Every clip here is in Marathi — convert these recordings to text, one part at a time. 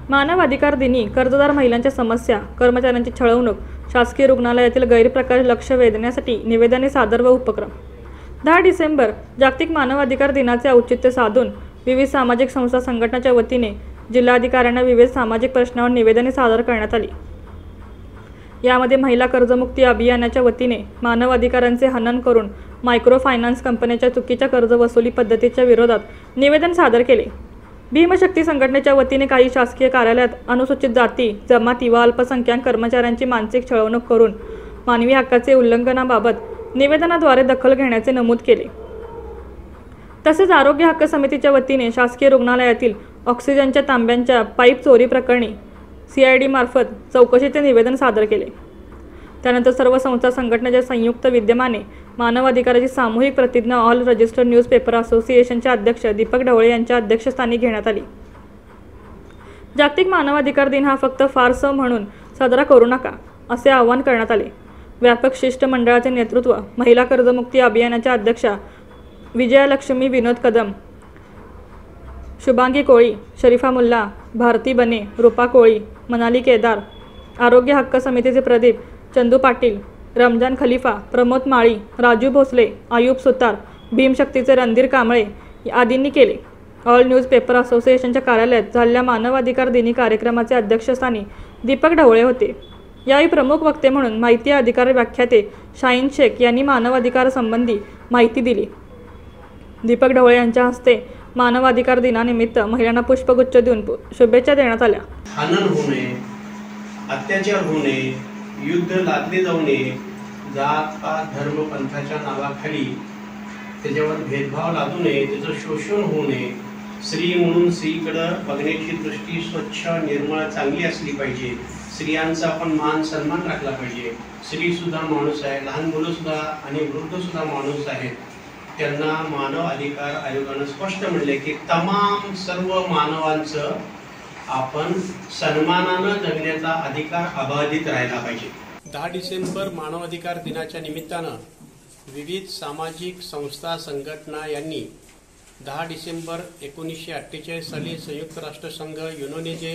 मानव अधिकार दिनी कर्जदार महिलांच्या समस्या, कर्मचाऱ्यांची छळवणूक, शासकीय रुग्णालयातील गैरप्रकार लक्ष वेधण्यासाठी निवेदने सादर व उपक्रम. 10 डिसेंबर जागतिक मानव अधिकार दिनाचे औचित्य साधून विविध सामाजिक संस्था संघटनांच्या वतीने जिल्हाधिकाऱ्यांना विविध सामाजिक प्रश्नांवर निवेदने सादर करण्यात आली. यामध्ये महिला कर्जमुक्ती अभियानाच्या वतीने मानव अधिकारांचे हनन करून मायक्रो फायनान्स कंपन्यांच्या चुकीच्या कर्ज वसुली पद्धतीच्या विरोधात निवेदन सादर केले. भीमशक्ती संघटनेच्या वतीने काही शासकीय कार्यालयात अनुसूचित जाती, जमाती व अल्पसंख्याक कर्मचाऱ्यांची मानसिक छळवणूक करून मानवी हक्काचे उल्लंघनाबाबत निवेदनाद्वारे दखल घेण्याचे नमूद केले. तसेच आरोग्य हक्क समितीच्या वतीने शासकीय रुग्णालयातील ऑक्सिजनच्या तांब्यांच्या पाईप चोरी प्रकरणी CID मार्फत चौकशीचे निवेदन सादर केले. त्यानंतर सर्व संस्था संघटनेच्या संयुक्त विद्यमाने मानव अधिकाराची सामूहिक प्रतिज्ञा ऑल रजिस्टर्ड न्यूजपेपर असोसिएशनचे अध्यक्ष दीपक ढवळे यांच्या अध्यक्षस्थानी घेण्यात आली. जागतिक मानव अधिकार दिन हा फक्त फारस म्हणून साजरा करू नका असे आवाहन करण्यात आले. व्यापक शिष्टमंडळाचे नेतृत्व महिला कर्जमुक्ती अभियानाच्या अध्यक्षा विजयालक्ष्मी विनोद कदम, शुभांगी कोळी, शरीफा मुल्ला, भारती बने, रूपा कोळी, मनाली केदार, आरोग्य हक्क समितीचे प्रदीप, चंदू पाटील, रमजान खलिफा, प्रमोद माळी, राजू भोसले, आयुब सुतार, भीमशक्तीचे रणधीर कांबळे आदींनी केले. ऑल न्यूजपेपर असोसिएशनच्या कार्यालयात झालेल्या मानवाधिकार दिनी कार्यक्रमाचे अध्यक्षस्थानी दीपक ढवळे होते. यावेळी प्रमुख वक्ते म्हणून माहिती अधिकार व्याख्याते शाहीन शेख यांनी मानवाधिकारासंबंधी माहिती दिली. दीपक ढवळे यांच्या हस्ते मानवाधिकार दिनानिमित्त महिलांना पुष्पगुच्छ देऊन शुभेच्छा देण्यात आल्या. हनन होऊ नये, अत्याचार होऊ नये, युद्ध लादले जाऊ नये, जात पात धर्म पंथाच्या नावाखाली त्याच्यावर भेदभाव लादू नये, त्याचं शोषण होऊ नये. स्त्री म्हणून स्त्रीकडे बघण्याची दृष्टी स्वच्छ निर्मळ चांगली असली पाहिजे. स्त्रियांचा पण मान सन्मान राखला पाहिजे. स्त्री सुद्धा माणूस आहे, लहान मुलं सुद्धा आणि वृद्ध सुद्धा माणूस आहेत. त्यांना मानव अधिकार आयोगानं स्पष्ट म्हणले की तमाम सर्व मानवांचं आपण सन्मानानं जगण्याचा अधिकार अबाधित राहिला पाहिजे. 10 डिसेंबर मानवाधिकार दिनाच्या निमित्तानं विविध सामाजिक संस्था संघटना यांनी 10 डिसेंबर 1948 साली संयुक्त राष्ट्रसंघ युनोने जे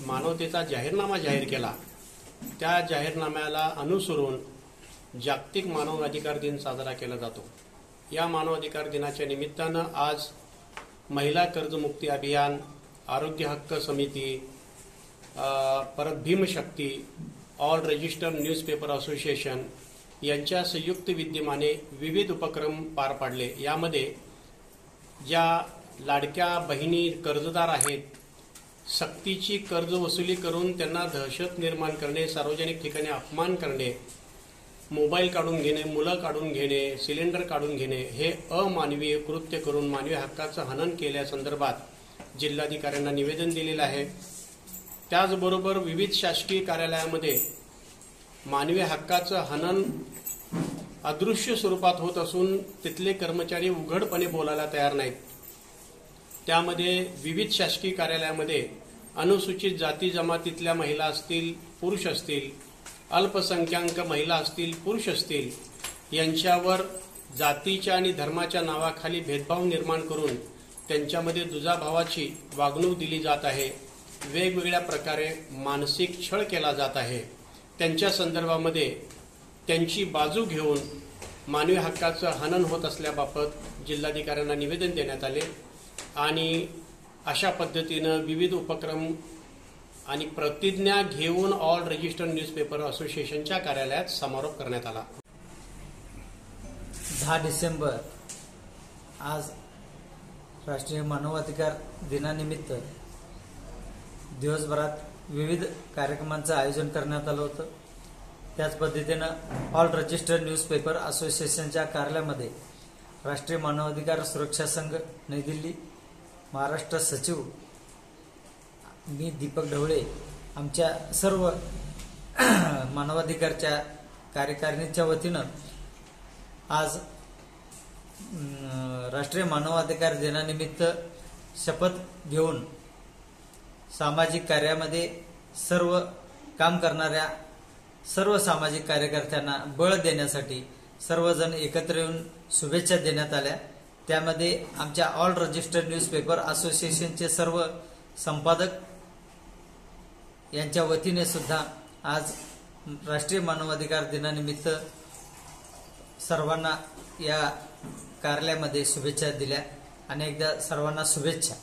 मानवतेचा जाहीरनामा जाहीर केला, त्या जाहीरनाम्याला अनुसरून जागतिक मानव अधिकार दिन साजरा केला जातो. या मानव अधिकार दिनाच्या निमित्तानं आज महिला कर्जमुक्ती अभियान, आरोग्य हक्क समिती, परत Bhimshakti, all registered newspaper association यांच्या संयुक्त विद्यमाने विविध उपक्रम पार पाडले. यामध्ये ज्या लाडक्या बहिणी कर्जदार आहेत, सक्तीची कर्ज वसुली करून त्यांना दहशत निर्माण करणे, सार्वजनिक ठिकाणी अपमान करणे, मोबाईल काढून घेणे, मुलं काढून घेणे, सिलेंडर काढून घेणे हे अमानवीय कृत्य करून मानवी हक्काचं हनन केल्यासंदर्भात जिल्हाधिकाऱ्यांना निवेदन दिलेलं आहे. त्याचबरोबर विविध शासकीय कार्यालयामध्ये मानवी हक्काचं हनन अदृश्य स्वरूपात होत असून तिथले कर्मचारी उघडपणे बोलायला तयार नाहीत. त्यामध्ये विविध शासकीय कार्यालयामध्ये अनुसूचित जाती जमातीतल्या महिला असतील, पुरुष असतील, अल्पसंख्याक महिला असतील, पुरुष असतील, यांच्यावर जातीच्या आणि धर्माच्या नावाखाली भेदभाव निर्माण करून त्यांच्यामध्ये दुजाभावाची वागणूक दिली जात आहे. वेगवेगळ्या प्रकारे मानसिक छळ केला जात आहे. त्यांच्या संदर्भामध्ये त्यांची बाजू घेऊन मानवी हक्काचं हनन होत असल्याबाबत जिल्हाधिकाऱ्यांना निवेदन देण्यात आले आणि अशा पद्धतीनं विविध उपक्रम आणि प्रतिज्ञा घेऊन ऑल रजिस्टर्ड न्यूजपेपर असोसिएशनच्या कार्यालयात समारोप करण्यात आला. 10 डिसेंबर आज राष्ट्रीय मानवाधिकार दिनानिमित्त दिवसभरात विविध कार्यक्रमांचं आयोजन करण्यात आलं होतं. त्याच पद्धतीनं ऑल रजिस्टर्ड न्यूजपेपर असोसिएशनच्या कार्यालयामध्ये राष्ट्रीय मानवाधिकार सुरक्षा संघ नवी दिल्ली, महाराष्ट्र सचिव मी दीपक ढवळे, आमच्या सर्व मानवाधिकारच्या कार्यकारिणीच्या वतीनं आज राष्ट्रीय मानवाधिकार दिनानिमित्त शपथ घेऊन सामाजिक कार्यामध्ये सर्व काम करणाऱ्या सर्व सामाजिक कार्यकर्त्यांना बळ देण्यासाठी सर्वजण एकत्र येऊन शुभेच्छा देण्यात आल्या. त्यामध्ये आमच्या ऑल रजिस्टर्ड न्यूजपेपर असोसिएशनचे सर्व संपादक यांच्या वतीने सुद्धा आज राष्ट्रीय मानवाधिकार दिनानिमित्त सर्वांना या कार्यालयामध्ये शुभेच्छा दिल्या. अनेकदा सर्वांना शुभेच्छा.